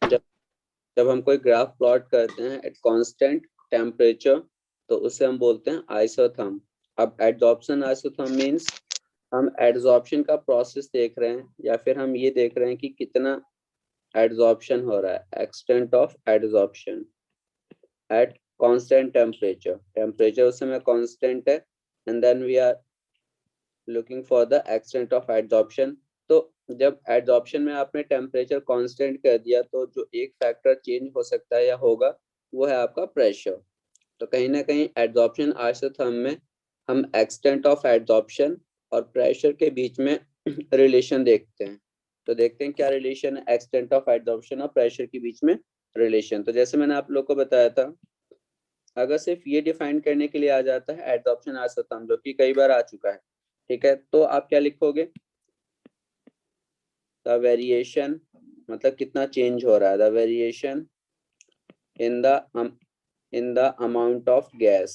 जब जब हम कोई ग्राफ प्लॉट करते हैं एट कांस्टेंट टेम्परेचर तो उसे हम बोलते हैं आइसोथर्म। अब एडजॉर्प्शन आइसोथर्म मींस हम एडजॉर्प्शन का प्रोसेस देख रहे हैं या फिर हम ये देख रहे हैं कि कितना एडजॉर्प्शन हो रहा है, extent of adsorption at constant temperature. Temperature उस समय कांस्टेंट है and then we are looking for the extent of adsorption. तो जब एडजॉर्प्शन में आपने टेम्परेचर कांस्टेंट कर दिया तो जो एक फैक्टर चेंज हो सकता है या होगा वो है आपका प्रेशर। तो कहीं ना कहीं एडजॉर्प्शन आइसोथर्म में हम एक्सटेंट ऑफ एडजॉर्प्शन और प्रेशर के बीच में रिलेशन देखते हैं। तो देखते हैं क्या रिलेशन है एक्सटेंट ऑफ एडजॉर्प्शन और प्रेशर के बीच में रिलेशन। तो जैसे मैंने आप लोग को बताया था, अगर सिर्फ ये डिफाइन करने के लिए आ जाता है एडजॉर्प्शन आइसोथर्म जो कि कई बार आ चुका है, ठीक है, तो आप क्या लिखोगे, द वेरिएशन, मतलब कितना चेंज हो रहा है, the variation in the amount of gas.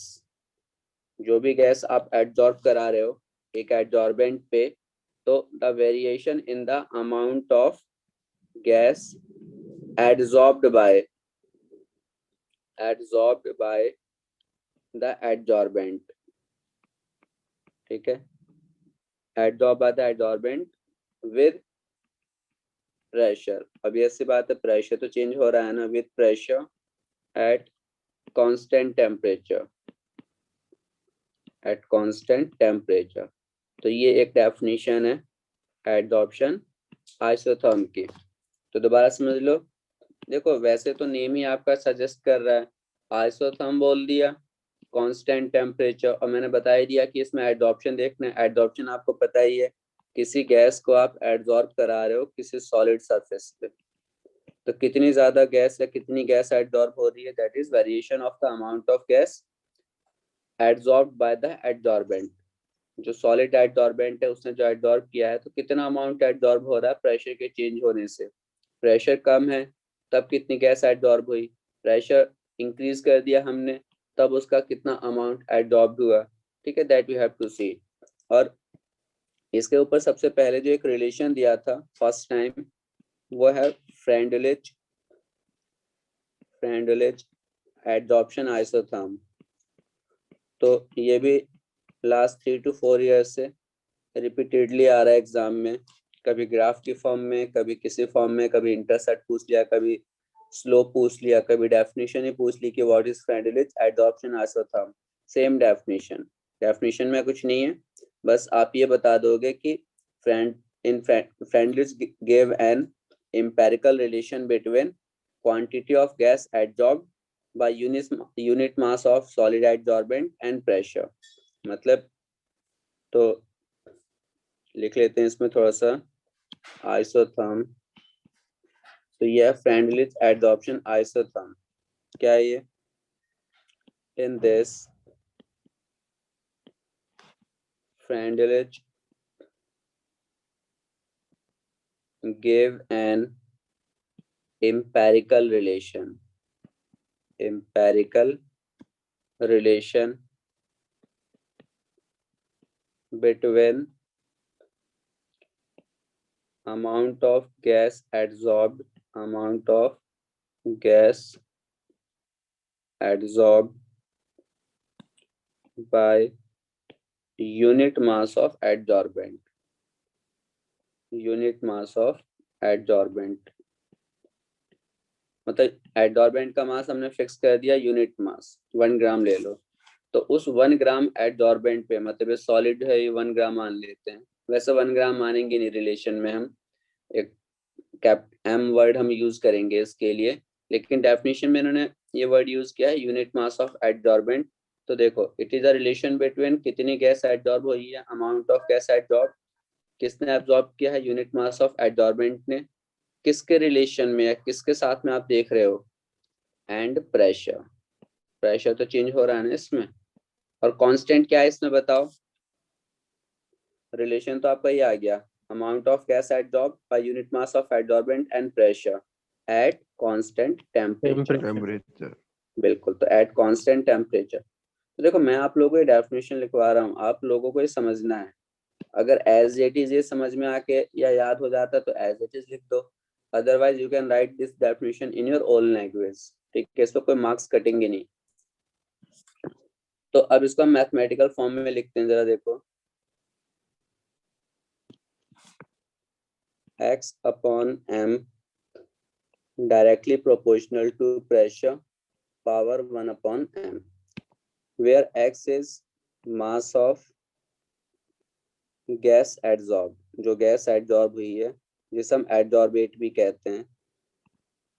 जो भी गैस आप एडजॉर्ब करा रहे हो एक एडजॉर्बेंट पे, तो the variation in the amount of gas adsorbed by the adsorbent, ठीक है, adsorb by the adsorbent with pressure. अब ये सी बात है, प्रेशर तो चेंज हो रहा है ना, with pressure at constant temperature, eight constant temperature. तो ये एक डेफिनेशन है एडजॉर्प्शन आइसोथर्म की। तो दोबारा समझ लो, देखो वैसे तो नेम ही आपका सजेस्ट कर रहा है, आइसोथर्म बोल दिया, कांस्टेंट टेम्परेचर, और मैंने बता ही दिया कि इसमें एडजॉर्प्शन देखना है। एडजॉर्प्शन आपको पता ही है, किसी गैस को आप एडजॉर्ब करा रहे हो किसी सॉलिड सरफेस पे, तो कितनी ज्यादा गैस या कितनी गैस एडजॉर्ब हो रही है, that is variation of the amount of gas adsorb by the adsorbent. जो सॉलिड एडजॉर्बेंट है उसने जो एडजॉर्ब किया है तो कितना अमाउंट एडजॉर्ब हो रहा है प्रेशर के चेंज होने से। प्रेशर कम है तब कितनी गैस एडजॉर्ब हुई, प्रेशर इंक्रीज कर दिया हमने तब उसका कितना अमाउंट एडजॉर्ब हुआ, ठीक है, दैट यू हैव टू सी। और इसके ऊपर सबसे पहले जो एक रिलेशन दिया था फर्स्ट टाइम वो है फ्रेंडलिच एडजॉर्प्शन आइसोथर्म। तो ये भी लास्ट 3 to 4 ईयर्स से रिपीटेडली आ रहा है एग्जाम में, कभी ग्राफ की फॉर्म में, कभी किसी फॉर्म में, कभी इंटरसेप्ट पूछ लिया, कभी स्लोप पूछ लिया, कभी डेफिनेशन ही पूछ ली कि what is Freundlich adoption isotherm. Same definition में कुछ नहीं है, बस आप ये बता दोगे कि Freundlich give an empirical relation between quantity of gas adsorbed by unit mass of solid adsorbent and pressure। मतलब तो लिख लेते हैं इसमें थोड़ा सा आइसोथर्म। तो यह फ्रेंडलिच एडॉप्शन आइसोथर्म क्या है ये, in this Freundlich give an empirical relation between amount of gas adsorbed by unit mass of adsorbent, मतलब एडजॉर्बेंट का मास हमने फिक्स कर दिया यूनिट मास 1 ग्राम ले लो, तो उस 1 ग्राम एडजॉर्बेंट पे, मतलब ये सॉलिड है ये 1 ग्राम मान लेते हैं, वैसे 1 ग्राम मानेंगे नहीं, रिलेशन में हम एक कैप एम वर्ड हम यूज करेंगे इसके लिए, लेकिन डेफिनेशन में इन्होंने ये वर्ड यूज किया है यूनिट मास ऑफ एडजॉर्बेंट। तो देखो it is a relation between कितनी गैस एडजॉर्ब हुई है, अमाउंट ऑफ गैस एडजॉर्ब, किसने एब्जॉर्ब किया है, यूनिट मास ऑफ एडजॉर्बेंट ने, किसके रिलेशन में या किसके साथ में आप देख रहे हो, एंड प्रेशर तो चेंज हो रहा है ना इसमें, और कांस्टेंट क्या है इसमें बताओ, रिलेशन तो आपका ये आ गया, amount of gas adsorb by unit mass of adsorbent and pressure at constant temperature. Temperature. बिल्कुल, तो एट कांस्टेंट टेम्परेचर। तो देखो मैं आप लोगों को ये डेफिनेशन लिखवा रहा हूँ, आप लोगों को ये समझना है। अगर एज इट इज ये समझ में आके या याद हो जाता तो एज इट इज लिख दो, otherwise you can write this definition in your own language. ठीक है, इस पर कोई मार्क्स कटेंगे नहीं। तो अब इसको हम मैथमेटिकल फॉर्म में लिखते हैं, जरा देखो। x upon m directly proportional to pressure power 1 upon m, where x is mass of gas adsorb, जो गैस एडजॉर्ब हुई है, जिसे हम एडजॉर्बेट भी कहते हैं,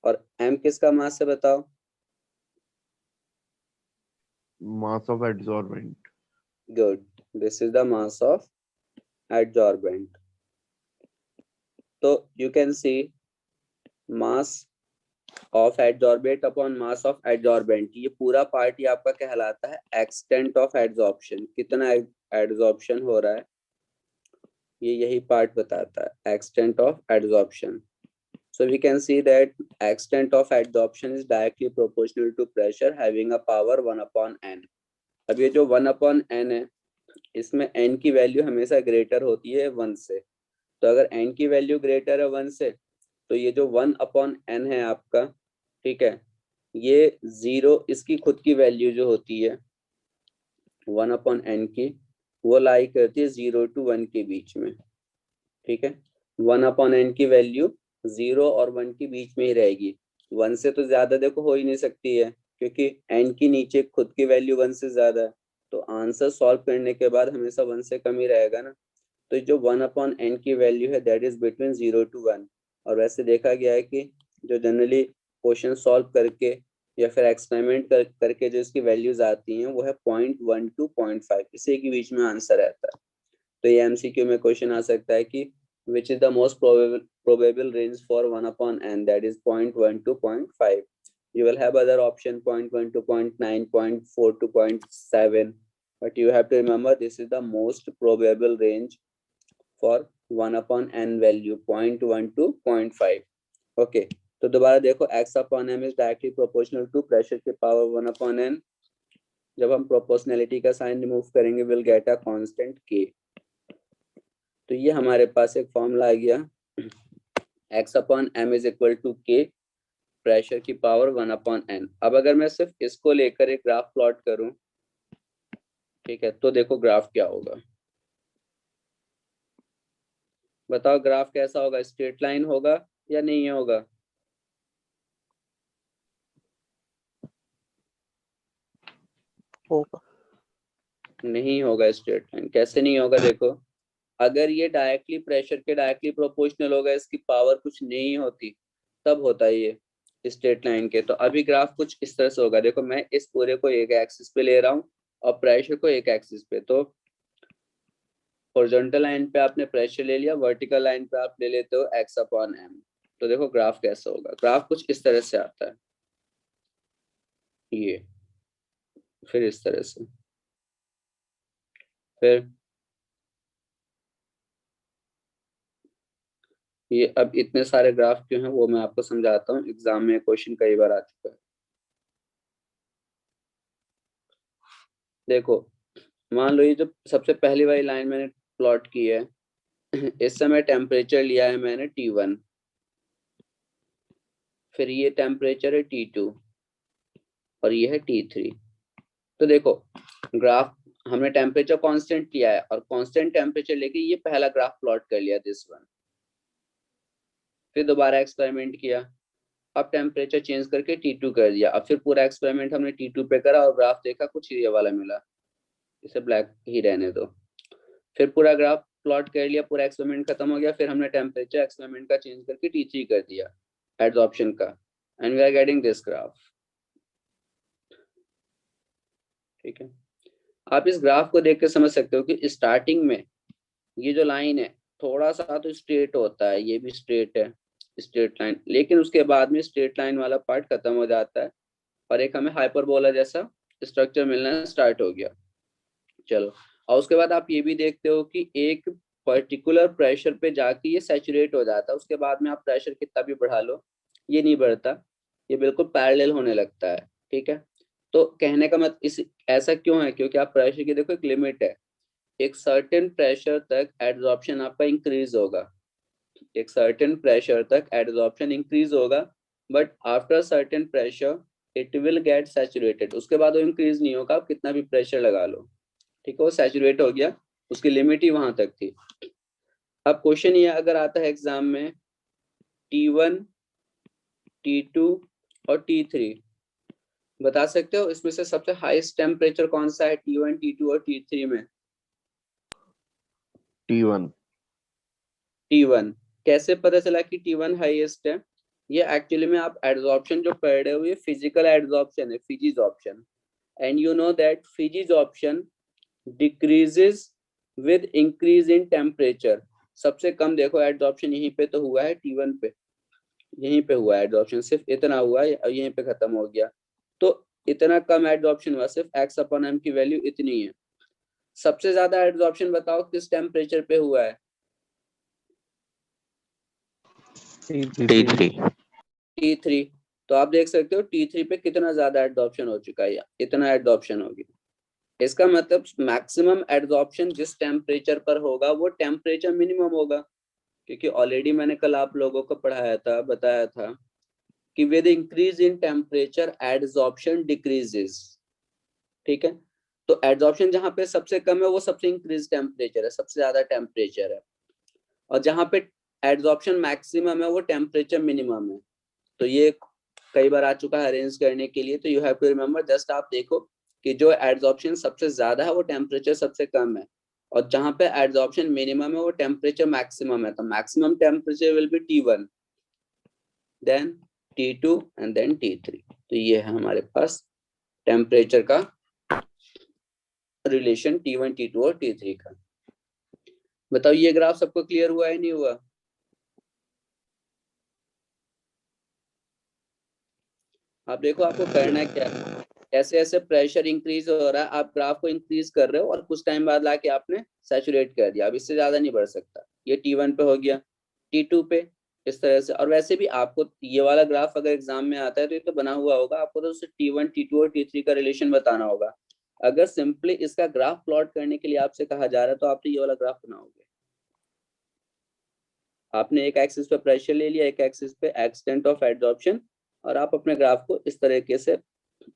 और m किसका मास है बताओ? Mass of adsorbent. Good, this is the mass of adsorbent. तो you can see mass of adsorbate upon mass of adsorbent, ये पूरा पार्ट ही आपका कहलाता है एक्सटेंट ऑफ एडजॉर्प्शन। कितना एडजॉर्प्शन हो रहा है, ये यही पार्ट बताता है, extent of adsorption. So we can see that extent of adsorption is directly proportional to pressure having a power 1 upon n। अब ये जो 1 upon n है, इसमें n की वैल्यू हमेशा ग्रेटर होती है 1 से। तो अगर n की वैल्यू ग्रेटर है 1 से, तो ये जो 1 upon n है आपका, ठीक है, ये 0, इसकी खुद की वैल्यू जो होती है 1 upon n की, वो लाई करती है 0 to 1 के बीच में। ठीक है, 1 upon n की वैल्यू 0 और 1 के बीच में ही रहेगी। 1 से तो ज्यादा देखो हो ही नहीं सकती है, क्योंकि n की नीचे खुद की वैल्यू 1 से ज्यादा है, तो आंसर सॉल्व करने के बाद हमेशा 1 से कम ही रहेगा ना। तो जो 1 अपॉन n की वैल्यू है दैट इज बिटवीन 0 to 1। और वैसे देखा गया है कि जो जनरली क्वेश्चन सॉल्व करके या फिर एक्सपेरिमेंट करके जो इसकी वैल्यूज आती हैं वो है 0.1 to 0.5, इसी के बीच में आंसर रहता है। तो ये एमसीक्यू में क्वेश्चन आ सकता है कि which is the most probable range for 1 upon n, that is 0.1 to 0.5। you will have other option 0.1 to 0.9, 0.4 to 0.7, but you have to remember this is the most probable range for 1 upon n value 0.1 to 0.5। okay, तो दोबारा देखो, x upon m is directly proportional to pressure की power 1 upon n। जब हम proportionality का sign remove करेंगे will get a constant k। तो ये हमारे पास एक फॉर्मूला आ गया, x upon m is equal to k, pressure की पावर 1 अपॉन n। अब अगर मैं सिर्फ इसको लेकर एक ग्राफ प्लॉट करूं, ठीक है, तो देखो ग्राफ क्या होगा, बताओ ग्राफ कैसा होगा? स्ट्रेट लाइन होगा या नहीं होगा? होगा। नहीं होगा स्ट्रेट लाइन। कैसे नहीं होगा? देखो, अगर ये डायरेक्टली प्रेशर के डायरेक्टली प्रोपोर्शनल होगा, इसकी पावर कुछ नहीं होती, तब होता है ये स्ट्रेट लाइन के। तो अभी ग्राफ कुछ इस तरह से होगा। देखो, मैं इस पूरे को एक एक्सिस पे ले रहा हूँ और प्रेशर को एक एक्सिस पे। तो हॉरिजॉन्टल लाइन पे आपने प्रेशर ले लिया, वर्टिकल लाइन पे आप ले लेते हो x अपॉन m। तो देखो ग्राफ कैसा होगा, ग्राफ कुछ इस तरह से आता है, ये फिर इस तरह से, फिर ये। अब इतने सारे ग्राफ क्यों हैं वो मैं आपको समझाता हूँ, एग्जाम में क्वेश्चन कई बार आ चुका है। देखो, मान लो ये जो सबसे पहली वाली लाइन मैंने प्लॉट की है, इस समय टेम्परेचर लिया है मैंने T1, फिर ये टेम्परेचर है T2 और ये है T3। तो देखो ग्राफ, हमने टेम्परेचर कांस्टेंट लिया है और कांस्टेंट टेम्परेचर लेके ये पहला ग्राफ प्लॉट कर लिया, दिस वन। फिर दोबारा एक्सपेरिमेंट किया, अब टेम्परेचर चेंज करके T2 कर दिया। अब फिर पूरा एक्सपेरिमेंट हमने T2 पे करा और ग्राफ देखा कुछ ये वाला मिला, इसे ब्लैक ही रहने दो। फिर पूरा ग्राफ प्लॉट कर लिया, पूरा एक्सपेरिमेंट खत्म हो गया, फिर हमने टेम्परेचर एक्सपेरिमेंट का चेंज करके T3 कर दिया एडसॉर्प्शन का, and we are getting this graph. ठीक है, आप इस ग्राफ को देख के समझ सकते हो कि स्टार्टिंग में ये जो लाइन है थोड़ा सा तो स्ट्रेट होता है, ये भी स्ट्रेट है, स्ट्रेट लाइन, लेकिन उसके बाद में स्ट्रेट लाइन वाला पार्ट खत्म हो जाता है और एक हमें हाइपरबोला जैसा स्ट्रक्चर मिलना स्टार्ट हो गया। चलो, और उसके बाद आप ये भी देखते हो कि एक पर्टिकुलर प्रेशर पे जाके ये सैचुरेट हो जाता है, उसके बाद में आप प्रेशर कितना भी बढ़ा लो ये नहीं बढ़ता, ये बिल्कुल पैरेलल होने लगता है। ठीक है, तो कहने का मतलब इस ऐसा क्यों है, क्योंकि आप प्रेशर की देखो एक लिमिट है, एक सर्टेन प्रेशर तक एड्सॉर्प्शन आपका इंक्रीज होगा, एक सर्टेन प्रेशर तक एडजॉर्प्शन इंक्रीज होगा, but after certain pressure it will get saturated, उसके बाद वो इंक्रीज नहीं होगा, आप कितना भी प्रेशर लगा लो, ठीक है, वो सैचुरेट हो गया, उसकी लिमिट ही वहां तक थी। अब क्वेश्चन ये अगर आता है एग्जाम में T1, T2 और T3, बता सकते हो इसमें से सबसे हाईएस्ट टेम्परेचर कौन सा है T1, T2 और T3 में? T1। T1 कैसे पता चला कि T1 हाईएस्ट है? ये एक्चुअली में आप एडजॉर्प्शन जो पढ़ रहे हो ये फिजिकल एडजॉर्प्शन है, फिजिजॉर्प्शन, and you know that फिजिजॉर्प्शन decreases with increase in temperature. सबसे कम देखो एडजॉर्प्शन यहीं पे तो हुआ है T1 पे, यहीं पे हुआ है एडजॉर्प्शन, सिर्फ इतना हुआ है और यहीं पे खत्म हो गया, तो इतना कम एडजॉर्प्शन हुआ, सिर्फ x/m की वैल्यू इतनी है। सबसे ज्यादा एडजॉर्प्शन बताओ किस टेम्परेचर पे हुआ है? T3। T3। तो आप देख सकते हो T3 पे कितना ज्यादा एडजॉर्प्शन हो चुका है, इतना एडजॉर्प्शन हो गया। इसका मतलब मैक्सिमम एडजॉर्प्शन जिस टेम्परेचर पर होगा वो टेम्परेचर मिनिमम होगा, क्योंकि ऑलरेडी मैंने कल आप लोगों को पढ़ाया था, बताया था कि with increase in temperature adsorption decreases, ठीक है। तो एडजॉर्प्शन जहां पे सबसे कम है वो सबसे इंक्रीज टेम्परेचर है, सबसे ज्यादा टेम्परेचर है, और जहां पे एडजॉर्प्शन मैक्सिमम है वो टेम्परेचर मिनिमम है। तो ये कई बार आ चुका है अरेंज करने के लिए, तो you have to remember, just आप देखो कि जो एडजॉर्प्शन सबसे ज्यादा है वो टेम्परेचर सबसे कम है, और जहां पे एडजॉर्प्शन मिनिमम है वो टेम्परेचर मैक्सिमम है। तो maximum temperature will be T1, then T2 and then T3। तो ये है हमारे पास टेम्परेचर का रिलेशन T1, T2 और T3 का। बताओ ये ग्राफ सबको क्लियर हुआ है नहीं हुआ? आप देखो आपको करना क्या है, ऐसे ऐसे प्रेशर इंक्रीज हो रहा है, आप ग्राफ को इंक्रीज कर रहे हो और कुछ टाइम बाद लाके आपने सैचुरेट कर दिया, अब इससे ज्यादा नहीं बढ़ सकता। ये T1 पे हो गया, T2 पे इस तरह से। और वैसे भी आपको ये वाला ग्राफ अगर एग्जाम में आता है तो ये तो बना हुआ होगा, आपको तो उससे T1, T2 और T3 का रिलेशन बताना होगा। अगर सिंपली इसका ग्राफ प्लॉट करने के लिए आपसे कहा जा रहा है तो आप तो ये वाला ग्राफ बनाओगे। आपने एक एक्सिस पे प्रेशर ले लिया, एक एक्सिस पे एक्सटेंट ऑफ एडजॉर्प्शन, और आप अपने ग्राफ को इस तरीके से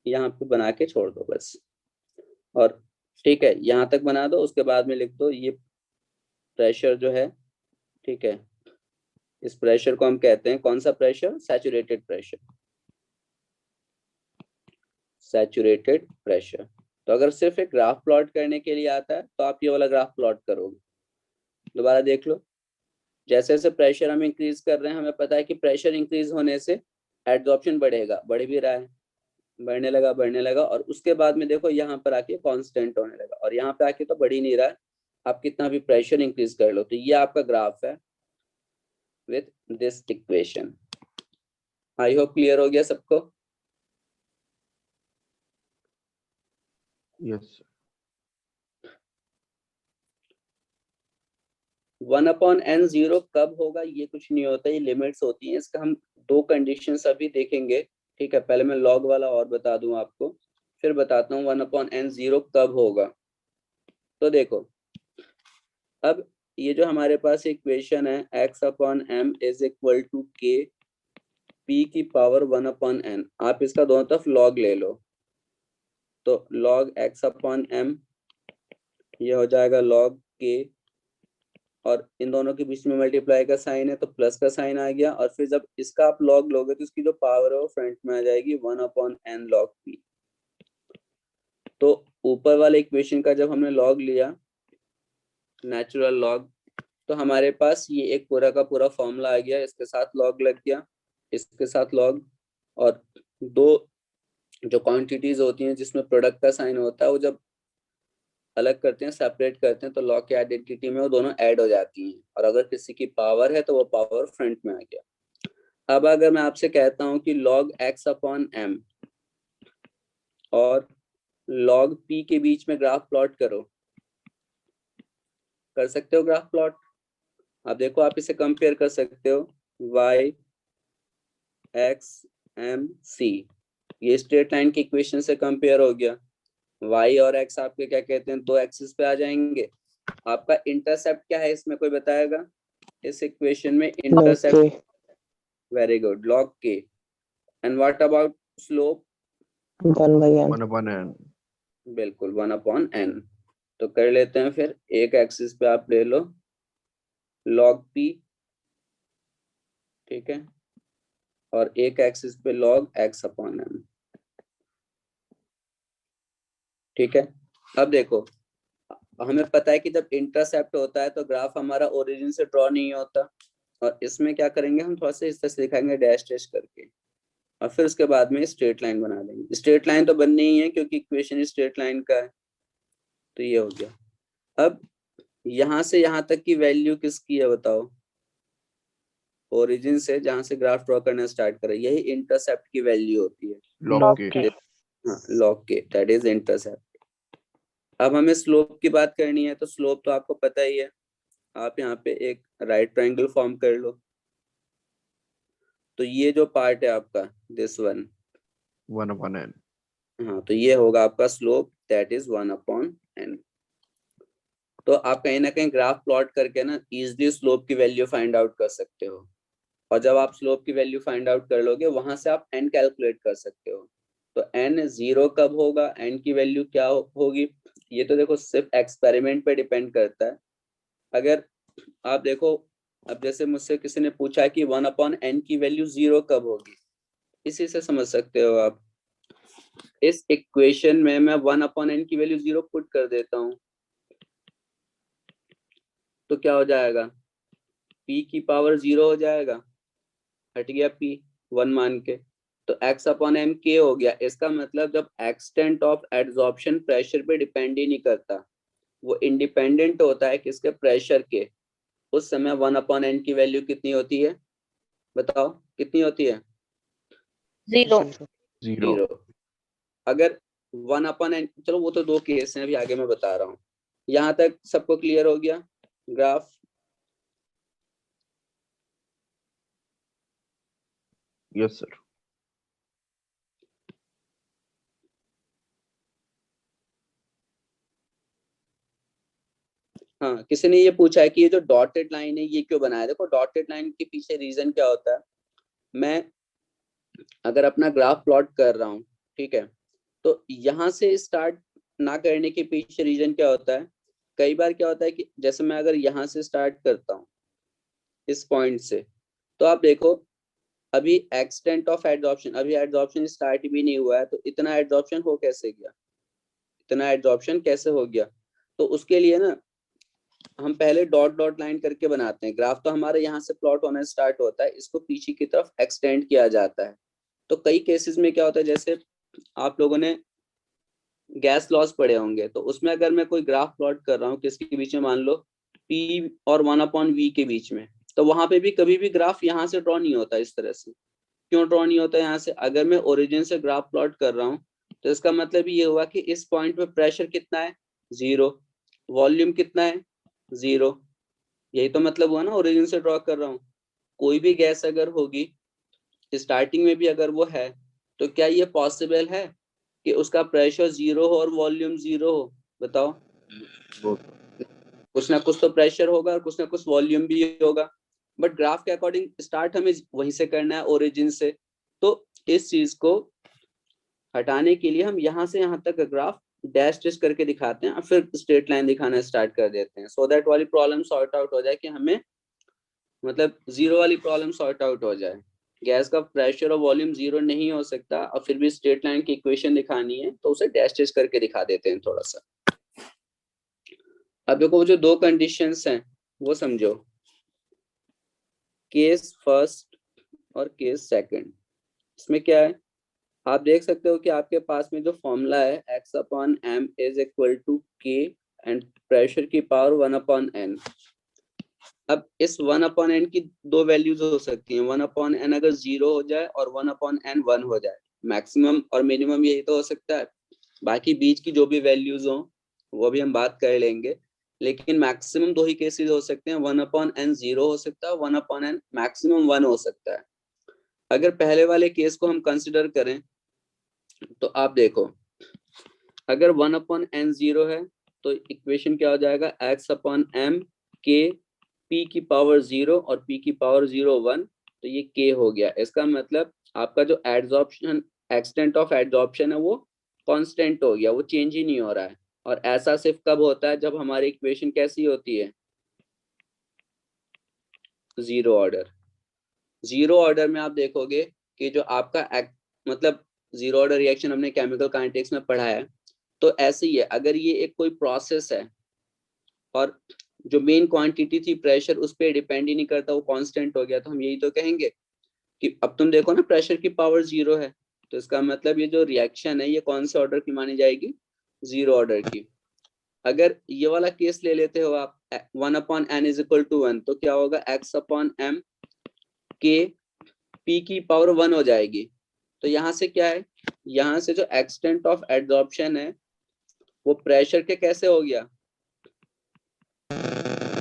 यहाँ पे बना के छोड़ दो बस। और ठीक है, यहाँ तक बना दो, उसके बाद में लिख दो ये प्रेशर जो है, ठीक है, इस प्रेशर को हम कहते हैं कौन सा pressure? Saturated pressure, saturated pressure. तो अगर सिर्फ एक ग्राफ प्लॉट करने के लिए आता है तो आप ये वाला ग्राफ प्लॉट करोगे। दोबारा देख लो, जैसे जैसे प्रेशर हम इंक्रीज कर रहे हैं, हमें पता है कि प्रेशर इंक्रीज होने से एडजॉर्प्शन बढ़ेगा, बढ़ भी रहा है, बढ़ने लगा, और उसके बाद में देखो यहाँ पर आके कांस्टेंट होने लगा, और यहाँ पे आके तो बढ़ ही नहीं रहा है, आप कितना भी प्रेशर इंक्रीज कर लो। तो ये आपका ग्राफ है with this equation. I hope clear हो गया सबको? यस। 1/n0 कब होगा? ये कुछ नहीं होता, ये लिमिट्स होती हैं, इसका हम दो कंडीशंस अभी देखेंगे, ठीक है। पहले मैं लॉग वाला और बता दूं आपको, फिर बताता हूँ 1/n0 कब होगा। तो देखो, अब ये जो हमारे पास इक्वेशन है x/m is equal to k p की पावर 1/n, आप इसका दोनों तरफ लॉग ले लो, तो log x/m ये हो जाएगा log k, और इन दोनों के बीच में मल्टीप्लाई का साइन है तो प्लस का साइन आ गया, और फिर जब इसका आप लॉग लोगे तो इसकी जो पावर है वो फ्रंट में आ जाएगी 1/n log p। तो ऊपर वाले इक्वेशन का जब हमने लॉग लिया, नेचुरल लॉग, तो हमारे पास ये एक पूरा का पूरा फॉर्मूला आ गया, इसके साथ लॉग लग गया, इसके साथ लॉग, और दो जो क्वांटिटीज होती हैं जिसमें प्रोडक्ट का साइन होता है वो जब अलग करते हैं, सेपरेट करते हैं, तो लॉग की आइडेंटिटी में वो दोनों ऐड हो जाती हैं, और अगर किसी की पावर है तो वो पावर फ्रंट में आ गया। अब अगर मैं आपसे कहता हूं कि log x/m और log p के बीच में ग्राफ प्लॉट करो, कर सकते हो ग्राफ प्लॉट? आप देखो, आप इसे कंपेयर कर सकते हो, y x m c, ये स्ट्रेट लाइन की इक्वेशन से कंपेयर हो गया। y और x आपके क्या कहते हैं, दो एक्सिस पे आ जाएंगे। आपका इंटरसेप्ट क्या है इसमें, कोई बताएगा? इस इक्वेशन में log intercept, k very good, log k. And what about slope? 1/n 1/n. बिल्कुल 1/n. तो कर लेते हैं फिर, एक एक्सिस पे आप ले लो log p, ठीक है, और एक एक्सिस पे log x/m, ठीक है. अब देखो, हमें पता है कि जब इंटरसेप्ट होता है तो ग्राफ हमारा ओरिजिन से ड्रॉ नहीं होता, और इसमें क्या करेंगे हम, थोड़ा सा इस तरह से दिखाएंगे डैश डैश करके, और फिर उसके बाद में स्ट्रेट लाइन बना देंगे. स्ट्रेट लाइन तो बननी ही है क्योंकि इक्वेशन स्ट्रेट लाइन का है. तो ये हो गया. अब यहां से यहां तक की वैल्यू किसकी है बताओ? ओरिजिन से जहां से ग्राफ ड्रॉ करना स्टार्ट करें, यही इंटरसेप्ट की वैल्यू होती है. Log log k. k हाँ, log k, that is intercept. अब हमें स्लोप की बात करनी है, तो स्लोप तो आपको पता ही है. आप यहाँ पे एक राइट ट्रायंगल फॉर्म कर लो. तो ये जो पार्ट है आपका, दिस वन, 1/n. हाँ, तो ये होगा आपका स्लोप, दैट इज 1/n. तो आप कहीं ना कहीं ग्राफ प्लॉट करके ना इजिली स्लोप की वैल्यू फाइंड आउट कर सकते हो. और जब आप स्लोप की वैल्यू फाइंड आउट कर लोगे, वहां से आप n कैलकुलेट कर सकते हो. तो n 0 कब होगा, n की वैल्यू क्या होगी, ये तो देखो सिर्फ एक्सपेरिमेंट पे डिपेंड करता है. अगर आप देखो, अब जैसे मुझसे किसी ने पूछा कि 1/n की वैल्यू 0 कब होगी, इसी से समझ सकते हो आप. इस इक्वेशन में मैं 1/n की वैल्यू 0 पुट कर देता हूं, तो क्या हो जाएगा, p की पावर 0 हो जाएगा, हट गया p 1 मान के. तो x/m k हो गया. इसका मतलब जब एक्सटेंट ऑफ एड्सॉर्प्शन प्रेशर पे डिपेंड ही नहीं करता, वो इंडिपेंडेंट होता है किसके, प्रेशर के, उस समय 1/n की वैल्यू कितनी होती है बताओ, कितनी होती है? 0 0. 0. अगर 1/n, चलो वो तो दो केस हैं, अभी आगे मैं बता रहा हूँ. यहाँ तक सबको क्लियर हो गया ग्राफ? Yes, sir. हाँ, किसी ने ये पूछा है कि ये जो डॉटेड लाइन है ये क्यों बनाया. देखो डॉटेड लाइन के पीछे रीजन क्या होता है, मैं अगर अपना ग्राफ प्लॉट कर रहा हूँ, ठीक है, तो यहाँ से स्टार्ट ना करने के पीछे रीजन क्या होता है. कई बार क्या होता है कि जैसे मैं अगर यहाँ से स्टार्ट करता हूँ इस पॉइंट से, तो आप देखो अभी एक्सटेंट ऑफ एडजॉर्प्शन, अभी एडजॉर्प्शन स्टार्ट भी नहीं हुआ है, तो इतना एडजॉर्प्शन हो कैसे गया, इतना एडजॉर्प्शन कैसे हो गया. तो उसके लिए ना हम पहले डॉट डॉट लाइन करके बनाते हैं. ग्राफ तो हमारे यहाँ से प्लॉट होना स्टार्ट होता है, इसको पीछे की तरफ एक्सटेंड किया जाता है. तो कई केसेस में क्या होता है, जैसे आप लोगों ने गैस लॉस पढ़े होंगे, तो उसमें अगर मैं कोई ग्राफ प्लॉट कर रहा हूँ किसके बीच में, मान लो P और 1/v के बीच में, तो वहां पे भी कभी भी ग्राफ यहाँ से ड्रॉ नहीं होता इस तरह से. क्यों ड्रॉ नहीं होता यहाँ से? अगर मैं ओरिजिन से ग्राफ प्लॉट कर रहा हूँ, तो इसका मतलब ये हुआ कि इस पॉइंट पे प्रेशर कितना है, 0, वॉल्यूम कितना है, 0. यही तो मतलब हुआ ना, ओरिजिन से ड्रॉ कर रहा हूँ. कोई भी गैस अगर होगी स्टार्टिंग में भी अगर वो है, तो क्या ये पॉसिबल है कि उसका प्रेशर 0 हो और वॉल्यूम 0 हो? बताओ. Both. कुछ ना कुछ तो प्रेशर होगा और कुछ ना कुछ वॉल्यूम भी होगा. बट ग्राफ के अकॉर्डिंग स्टार्ट हमें वहीं से करना है, ओरिजिन से. तो इस चीज को हटाने के लिए हम यहाँ से यहाँ तक ग्राफ डैश डैश करके दिखाते हैं और फिर स्ट्रेट लाइन दिखाना स्टार्ट कर देते हैं, सो दैट वाली प्रॉब्लम सॉर्ट आउट हो जाए, कि हमें मतलब 0 वाली प्रॉब्लम सॉर्ट आउट हो जाए. गैस का प्रेशर और वॉल्यूम 0 नहीं हो सकता और फिर भी स्ट्रेट लाइन की इक्वेशन दिखानी है, तो उसे डैश डैश करके दिखा देते हैं थोड़ा सा. अब देखो वो जो दो कंडीशंस हैं वो समझो, केस फर्स्ट और केस सेकंड. इसमें क्या है, आप देख सकते हो कि आपके पास में जो फॉर्मूला है x/m is equal to k and pressure की पावर 1/n. अब इस 1/n की दो वैल्यूज हो सकती हैं. 1/n अगर 0 हो जाए और 1/n 1 हो जाए, मैक्सिमम और मिनिमम यही तो हो सकता है. बाकी बीच की जो भी वैल्यूज हो वो भी हम बात कर लेंगे, लेकिन मैक्सिमम दो ही केसेस हो सकते हैं. 1/n 0 हो सकता है, 1/n मैक्सिमम 1 हो सकता है. अगर पहले वाले केस को हम कंसिडर करें, तो आप देखो अगर 1/n 0 है, तो इक्वेशन क्या हो जाएगा, x/m k p की पावर 0 और p की पावर 0 1, तो ये k हो गया। इसका मतलब आपका जो एड्सॉर्प्शन, एक्सटेंट ऑफ एड्सॉर्प्शन है वो कांस्टेंट हो गया, वो चेंज ही नहीं हो रहा है। और ऐसा सिर्फ कब होता है, जब हमारी इक्वेशन कैसी होती है, जीरो ऑर्डर। जीरो ऑर्डर में आप देखोगे कि जो आपका मतलब जीरो ऑर्डर रिएक्शन हमने केमिकल काइनेटिक्स में पढ़ा है, तो ऐसे ही है। अगर ये एक कोई प्रोसेस है और जो मेन क्वांटिटी थी प्रेशर उस पर डिपेंड ही नहीं करता, वो कांस्टेंट हो गया, तो हम यही तो कहेंगे कि अब तुम देखो ना प्रेशर की पावर 0 है, तो इसका मतलब ये जो रिएक्शन है ये कौन से ऑर्डर की मानी जाएगी, जीरो ऑर्डर की। अगर ये वाला केस ले लेते हो आप 1/n इज इक्वल टू 1, तो क्या होगा, x/m के p की पावर 1 हो जाएगी। तो यहाँ से क्या है, यहाँ से जो एक्सटेंट ऑफ एड्सॉर्प्शन है वो प्रेशर के कैसे हो गया,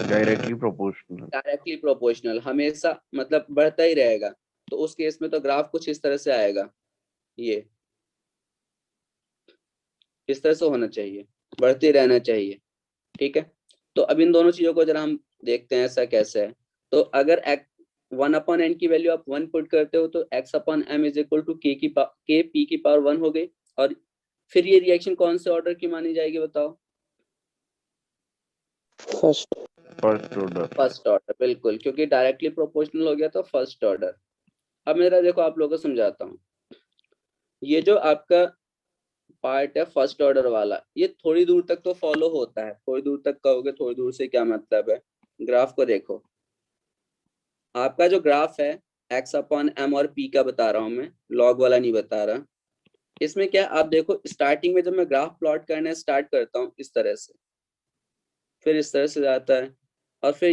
डायरेक्टली प्रोपोर्शनल। डायरेक्टली प्रोपोर्शनल, हमेशा मतलब बढ़ता ही रहेगा। तो उस केस में तो ग्राफ कुछ इस तरह से आएगा, ये इस तरह से होना चाहिए, बढ़ते रहना चाहिए। ठीक है, तो अब इन दोनों चीजों को जरा हम देखते हैं ऐसा कैसे है। तो अगर 1/n की वैल्यू आप 1 पुट करते हो तो x/m is equal to k p की पावर 1 हो गई। और फिर ये रिएक्शन कौन से ऑर्डर की मानी जाएगी बताओ, फर्स्ट ऑर्डर। फर्स्ट ऑर्डर, बिल्कुल, क्योंकि डायरेक्टली प्रोपोर्शनल हो गया तो फर्स्ट ऑर्डर। अब मेरा देखो आप लोगों को समझाता हूँ, ये जो आपका पार्ट है फर्स्ट ऑर्डर वाला, ये थोड़ी दूर तक तो फॉलो होता है। थोड़ी दूर तक कहोगे, थोड़ी दूर से क्या मतलब है, ग्राफ को देखो। आपका जो ग्राफ है x/m और p का बता रहा हूं मैं, लॉग वाला नहीं बता रहा। इसमें क्या आप देखो, स्टार्टिंग में जब मैं ग्राफ प्लॉट करना स्टार्ट करता हूँ इस तरह से, फिर इस तरह से जाता है, और फिर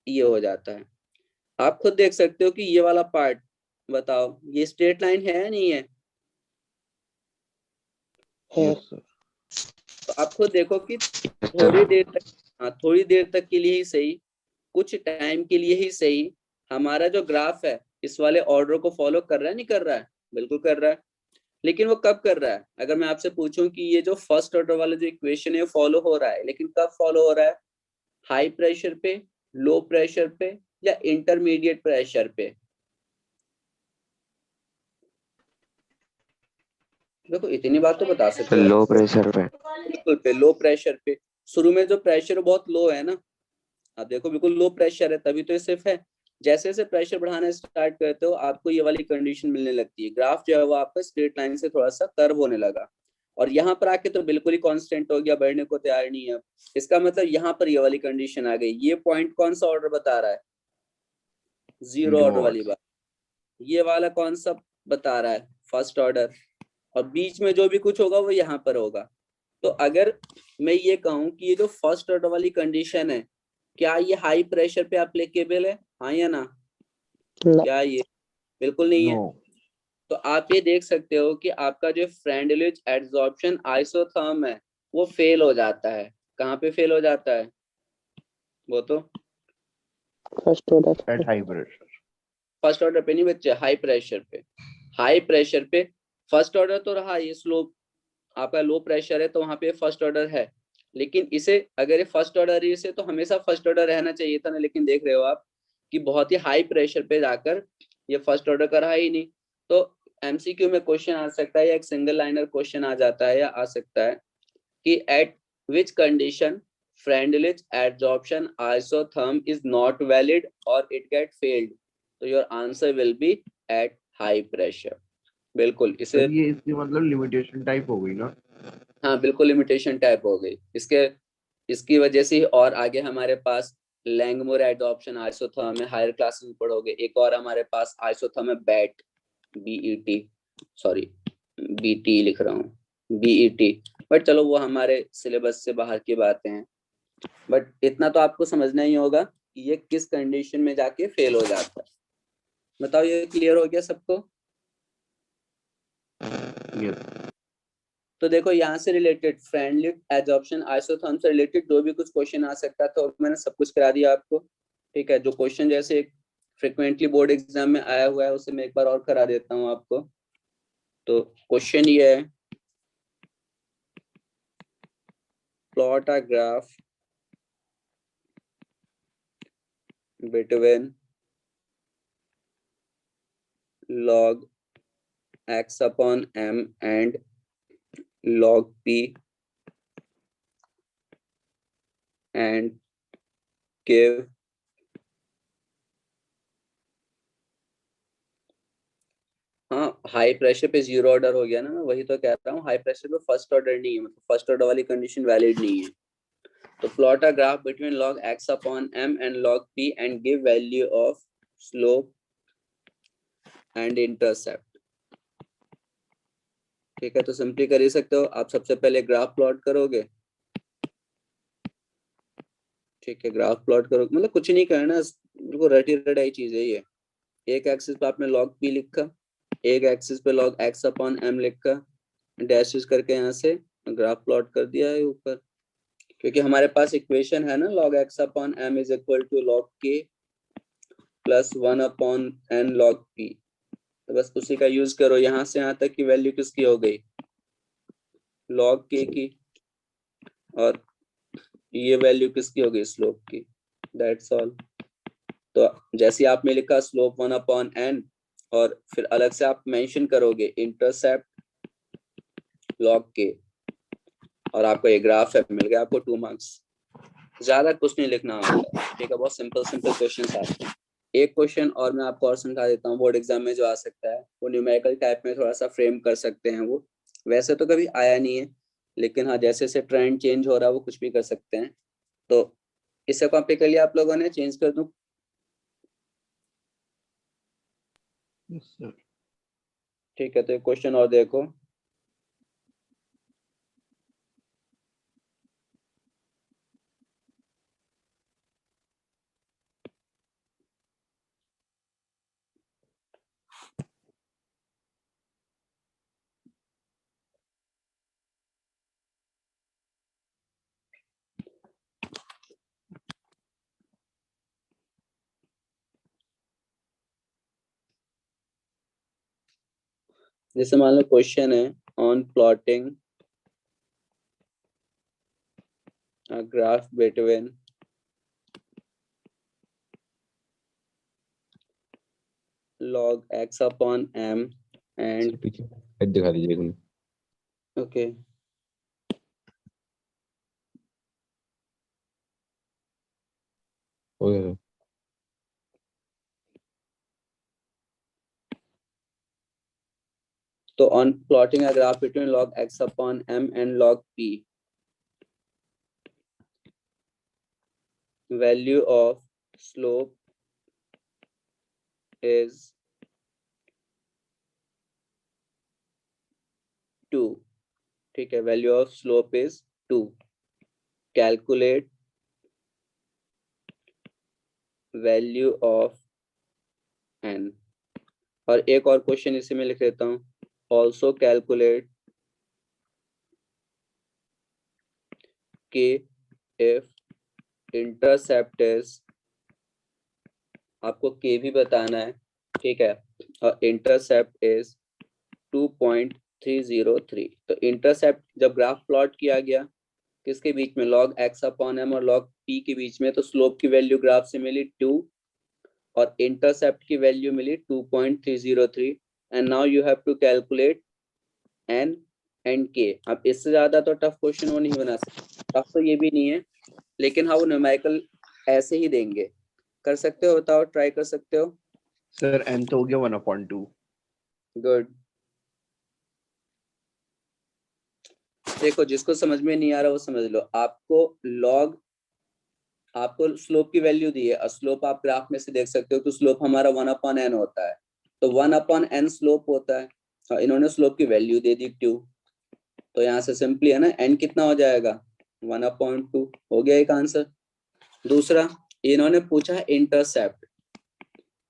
ये हो जाता है। आप खुद देख सकते हो कि ये वाला पार्ट, बताओ ये स्ट्रेट लाइन है या नहीं है। है। Yes sir. तो आप खुद देखो कि थोड़ी देर तक, हाँ थोड़ी देर तक के लिए ही सही, कुछ टाइम के लिए ही सही, हमारा जो ग्राफ है इस वाले ऑर्डर को फॉलो कर रहा है, नहीं कर रहा है, बिल्कुल कर रहा है। लेकिन वो कब कर रहा है, अगर मैं आपसे पूछूं कि ये जो फर्स्ट ऑर्डर वाला जो इक्वेशन है फॉलो हो रहा है, लेकिन कब फॉलो हो रहा है, हाई प्रेशर पे, लो प्रेशर पे, या इंटरमीडिएट प्रेशर पे। देखो इतनी बात तो बता सकते हो, लो प्रेशर पे। बिल्कुल पे, लो प्रेशर पे। शुरू में जो प्रेशर बहुत लो है ना, आप देखो बिल्कुल लो प्रेशर है, तभी तो ये सिर्फ है। जैसे जैसे प्रेशर बढ़ाना स्टार्ट करते हो आपको ये वाली कंडीशन मिलने लगती है, ग्राफ जो है वो आपका स्ट्रेट लाइन से थोड़ा सा कर्व होने लगा। और यहाँ पर आके तो बिल्कुल ही कांस्टेंट हो गया, बढ़ने को तैयार नहीं है। इसका मतलब यहाँ पर ये वाली कंडीशन आ गई। ये पॉइंट कौन सा ऑर्डर बता रहा है, जीरो ऑर्डर वाली बात। ये वाला कौन सा बता रहा है, फर्स्ट ऑर्डर। और बीच में जो भी कुछ होगा वो यहाँ पर होगा। तो अगर मैं ये कहूँ कि ये जो फर्स्ट ऑर्डर वाली कंडीशन है, क्या ये हाई प्रेशर पे एप्लीकेबल है, हाँ या ना, ना। क्या ये बिल्कुल नहीं है। नो। तो आप ये देख सकते हो कि आपका जो फ्रेंडलिच एड्सॉर्प्शन आइसोथर्म है वो फेल हो जाता है। कहाँ पे फेल हो जाता है, वो तो first order at high pressure. First order पे नहीं बच्चे, हाई प्रेशर पे। हाई प्रेशर पे फर्स्ट ऑर्डर तो रहा, ये स्लो आपका लो प्रेशर है तो वहां पे फर्स्ट ऑर्डर है। लेकिन इसे अगर ये फर्स्ट ऑर्डर है, इसे तो हमेशा फर्स्ट ऑर्डर रहना चाहिए था ना। लेकिन देख रहे हो आप कि बहुत ही हाई प्रेशर पे जाकर ये फर्स्ट ऑर्डर का रहा ही नहीं। तो एमसीक्यू में क्वेश्चन आ सकता है, या एक सिंगल लाइनर क्वेश्चन आ जाता है, या आ सकता है कि eight which condition Freundlich adsorption isotherm is not valid और इट गेट फेल्ड। तो your answer will be at high pressure. बिल्कुल इसे, सर ये इसकी मतलब लिमिटेशन टाइप हो गई ना। हाँ बिल्कुल लिमिटेशन टाइप हो गई इसके, इसकी वजह से ही। और आगे हमारे पास लैंगमुर एडॉप्शन आइसोथर्म है, हायर क्लासेस में पढ़ोगे। एक और हमारे पास आइसोथर्म है बैट, बीईटी, सॉरी बीटी लिख रहा हूँ, बीईटी। बट चलो वो हमारे सिलेबस से बाहर की बातें हैं। बट इतना तो आपको समझना ही होगा कि ये किस कंडीशन में जाके फेल हो जाता है। बताओ ये क्लियर हो गया सबको। यस। तो देखो यहाँ से रिलेटेड फ्रेंडली एडॉप्शन आइसोथर्म से रिलेटेड जो भी कुछ क्वेश्चन आ सकता था तो मैंने सब कुछ करा दिया आपको। ठीक है, जो क्वेश्चन जैसे फ्रिक्वेंटली बोर्ड एग्जाम में आया हुआ है उसे मैं एक बार और करा देता हूँ आपको। तो क्वेश्चन ये है, plot a graph between log x upon m and log p and give हाँ हाई प्रेशर पे जीरो ऑर्डर हो गया ना, मैं वही तो कह रहा हूँ, हाई प्रेशर पे फर्स्ट ऑर्डर नहीं है, मतलब फर्स्ट ऑर्डर वाली कंडीशन वैलिड नहीं है। तो plot a graph between log x upon m and log p and give value of slope and intercept। ठीक है, तो सिंपली कर ही सकते हो आप। सबसे पहले ग्राफ प्लॉट करोगे, ठीक है, ग्राफ प्लॉट करोगे, मतलब कुछ नहीं करना, बिल्कुल रटी रटाई चीज है ये। एक एक्सिस पे आपने log p लिखा, एक एक्सिस पे log x upon m लिखा, डैशेस करके यहाँ से ग्राफ प्लॉट कर दिया है ऊपर, क्योंकि हमारे पास इक्वेशन है ना log x upon m is equal to log k plus 1 upon n log p। तो बस उसी का यूज करो। यहाँ से यहाँ तक की वैल्यू किसकी हो गई, log k की, और ये वैल्यू किसकी हो गई, स्लोप की। That's all. तो जैसे आपने लिखा स्लोप 1 अपॉन n, और फिर अलग से आप मेंशन करोगे इंटरसेप्ट log k, और आपको ये ग्राफ है, मिल गया आपको 2 मार्क्स। ज्यादा कुछ नहीं लिखना होता है, ठीक है, बहुत सिंपल सिंपल क्वेश्चन आते हैं। एक क्वेश्चन और मैं आपको और समझा देता हूँ, बोर्ड एग्जाम में जो आ सकता है, वो न्यूमेरिकल टाइप में थोड़ा सा फ्रेम कर सकते हैं। वो वैसे तो कभी आया नहीं है, लेकिन हाँ जैसे जैसे ट्रेंड चेंज हो रहा है वो कुछ भी कर सकते हैं। तो इससे कॉपी कर लिया आप लोगों ने, चेंज कर दूं? Yes, sir. ठीक है, तो एक क्वेश्चन और देखो। जैसे मान लो क्वेश्चन है on plotting a graph between log x upon m and पीछे दिखा दीजिए तुम। ओके हो गया। तो on plotting a graph between log x upon m and log p, value of slope is 2। ठीक है, value of slope is 2। Calculate value of n। और एक और क्वेश्चन इसी में लिख देता हूँ, ऑल्सो कैलकुलेट कि इफ इंटरसेप्ट इज, आपको k भी बताना है, ठीक है, और इंटरसेप्ट इज 2.303। तो इंटरसेप्ट जब ग्राफ प्लॉट किया गया किसके बीच में, log x अपॉन m और log p के बीच में, तो स्लोप की वैल्यू ग्राफ से मिली 2 और इंटरसेप्ट की वैल्यू मिली 2.303। And now you have to calculate n and k। अब इससे ज्यादा तो टफ क्वेश्चन वो नहीं बना सकते, टफ तो ये भी नहीं है, लेकिन हाँ वो न्यूमेरिकल ऐसे ही देंगे। कर सकते हो, बताओ, ट्राई कर सकते हो? सर n तो हो गया 1/2। गुड। देखो जिसको समझ में नहीं आ रहा वो समझ लो। आपको स्लोप की वैल्यू दी है, और स्लोप आप ग्राफ में से देख सकते हो, तो स्लोप हमारा 1/n होता है, तो 1/n स्लोप होता है, और इन्होंने स्लोप की वैल्यू दे दी 2। तो यहाँ से सिंपली है ना, n कितना हो जाएगा, 1/2 हो गया एक आंसर। दूसरा इन्होंने पूछा है इंटरसेप्ट।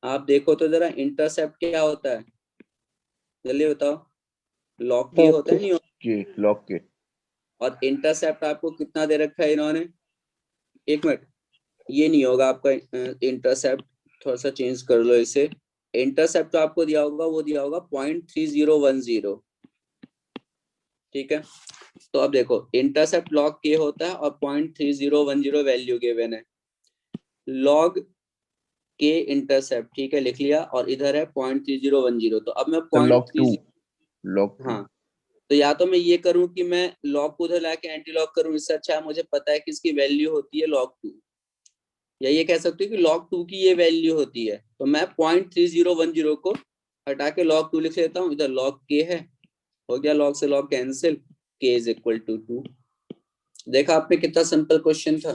आप देखो तो जरा इंटरसेप्ट क्या होता है, जल्दी बताओ। लॉग के होता है नहीं, के लॉग के। और इंटरसेप्ट आपको कितना दे रखा है इन्होंने, एक मिनट, ये नहीं होगा आपका इंटरसेप्ट, थोड़ा सा चेंज कर लो इसे। इंटरसेप्ट तो आपको दिया होगा, वो दिया होगा 0.3010। ठीक है, तो अब देखो इंटरसेप्ट log k होता है और 0.3010 वैल्यू गिवन है। log के इंटरसेप्ट, ठीक है, लिख लिया, और इधर है 0.3010। तो अब मैं सर लॉग 2, 0.30, लॉग 2। हाँ, तो या तो मैं ये करूं कि मैं लॉग को उधर लाके एंटी लॉग करूं, इससे अच्छा है मुझे पता है कि इसकी वैल्यू होती है log 2, या ये कह सकते हो कि log 2 की ये वैल्यू होती है। तो मैं 0.3010 को हटा के log 2 लिख लेता हूँ, इधर log k है, हो गया log से log cancel, k is equal to 2। देखा आपने कितना सिंपल क्वेश्चन था,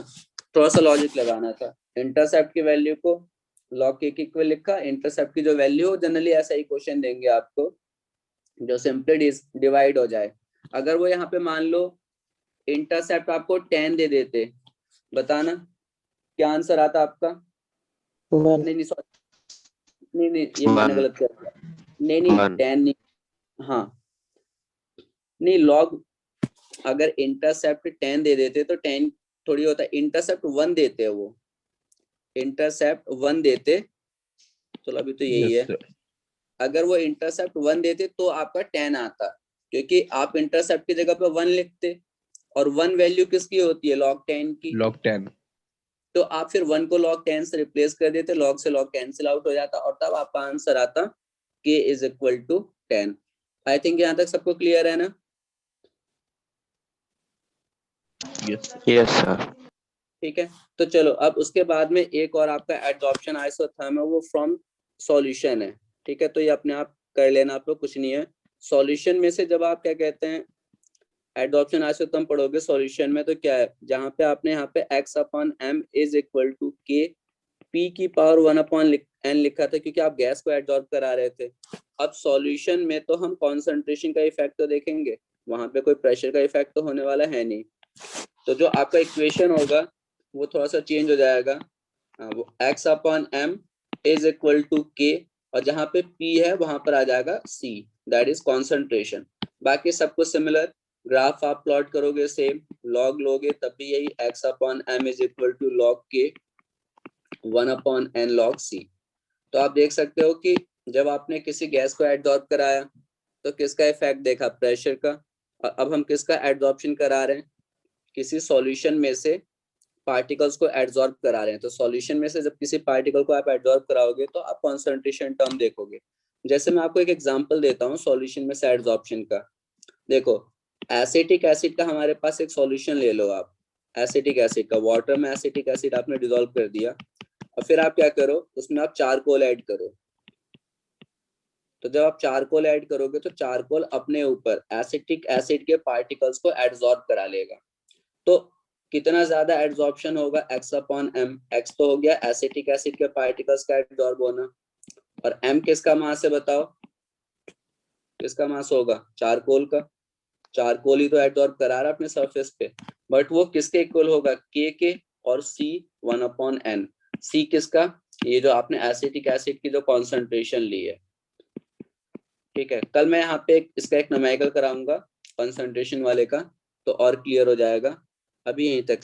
थोड़ा सा लॉजिक लगाना था। इंटरसेप्ट की वैल्यू को log k के इक्वल लिखा, इंटरसेप्ट की जो वैल्यू हो, जनरली ऐसा ही क्वेश्चन देंगे आपको जो सिंपली डिवाइड हो जाए। अगर वो यहाँ पे मान लो इंटरसेप्ट आपको 10 दे देते, बताना क्या आंसर आता आपका? 1. नहीं नहीं सॉरी, नहीं ये मैंने गलत कर दिया, नहीं 10 नहीं, हाँ नहीं, लॉग अगर इंटरसेप्ट 10 दे देते तो 10 थोड़ी होता है, इंटरसेप्ट 1 देते हैं, वो इंटरसेप्ट 1 देते, चलो अभी तो यही है, अगर वो इंटरसेप्ट 1 देते तो आपका 10 आता, क्योंकि आप इंटरसेप्ट की जगह पे 1 लिखते, और 1 वैल्यू किसकी होती है? log 10 की। log 10। तो आप फिर 1 को log 10 से रिप्लेस कर देते, log से log कैंसिल आउट हो जाता, और तब आपका आंसर आता k is equal to 10। I think यहाँ तक सबको क्लियर है ना? Yes sir. ठीक है, तो चलो अब उसके बाद में एक और आपका एडॉप्शन आइसोथर्म है, वो फ्रॉम सॉल्यूशन है, ठीक है, तो ये अपने आप कर लेना, आप लोग कुछ नहीं है। सॉल्यूशन में से जब आप क्या कहते हैं एडॉप्शन आइसोथर्म पढ़ोगे सॉल्यूशन में, तो क्या है, जहां पे आपने यहाँ पे x upon m is equal to k p की पावर 1 अपॉन n लिखा था, क्योंकि आप गैस को एडजॉर्ब करा रहे थे। अब सॉल्यूशन में तो हम कॉन्सेंट्रेशन का इफेक्ट तो देखेंगे, वहां पे कोई प्रेशर का इफेक्ट तो होने वाला है नहीं, तो जो आपका इक्वेशन होगा वो थोड़ा सा चेंज हो जाएगा, वो x upon m is equal to k, और जहां पे p है वहां पर आ जाएगा c, दैट इज कॉन्सेंट्रेशन। बाकी सब कुछ सिमिलर, ग्राफ आप प्लॉट करोगे सेम, लॉग लोगे तब भी यही, x upon m is equal to log k 1 upon n log c। तो आप देख सकते हो कि जब आपने किसी गैस को एडजॉर्ब कराया तो किसका इफेक्ट देखा? प्रेशर का। और अब हम किसका एडजॉर्प्शन करा रहे हैं? किसी सॉल्यूशन में से पार्टिकल्स को एडजॉर्ब करा रहे हैं। तो सॉल्यूशन में से जब किसी पार्टिकल को आप एडजॉर्ब कराओगे तो आप कॉन्सेंट्रेशन टर्म देखोगे। जैसे मैं आपको एक एग्जांपल देता हूँ सॉल्यूशन में से एडजॉर्प्शन का। देखो एसिटिक एसिड का हमारे पास एक सॉल्यूशन ले लो आप, एसिटिक एसिड का, वाटर में एसिटिक एसिड आपने डिसॉल्व कर दिया, और फिर आप क्या करो, उसमें आप चारकोल ऐड करो। तो जब आप चारकोल ऐड करोगे तो चारकोल अपने ऊपर एसिटिक एसिड के पार्टिकल्स को एडजॉर्ब करा लेगा। तो कितना ज्यादा एडजॉर्प्शन होगा? x upon m। x तो हो गया एसिटिक एसिड के पार्टिकल्स का एडजॉर्ब होना, और m किसका मास है बताओ? किसका मास होगा? चारकोल का। चारकोल ही तो एडजॉर्ब करा रहा अपने सरफेस पे, बट वो किसके इक्वल होगा? k के, और c 1 अपॉन n। c किसका? ये जो आपने एसिटिक एसिड की जो कॉन्सेंट्रेशन ली है, ठीक है। कल मैं यहाँ पे इसका एक न्यूमेरिकल कराऊंगा कंसंट्रेशन वाले का, तो और क्लियर हो जाएगा। अभी यहीं तक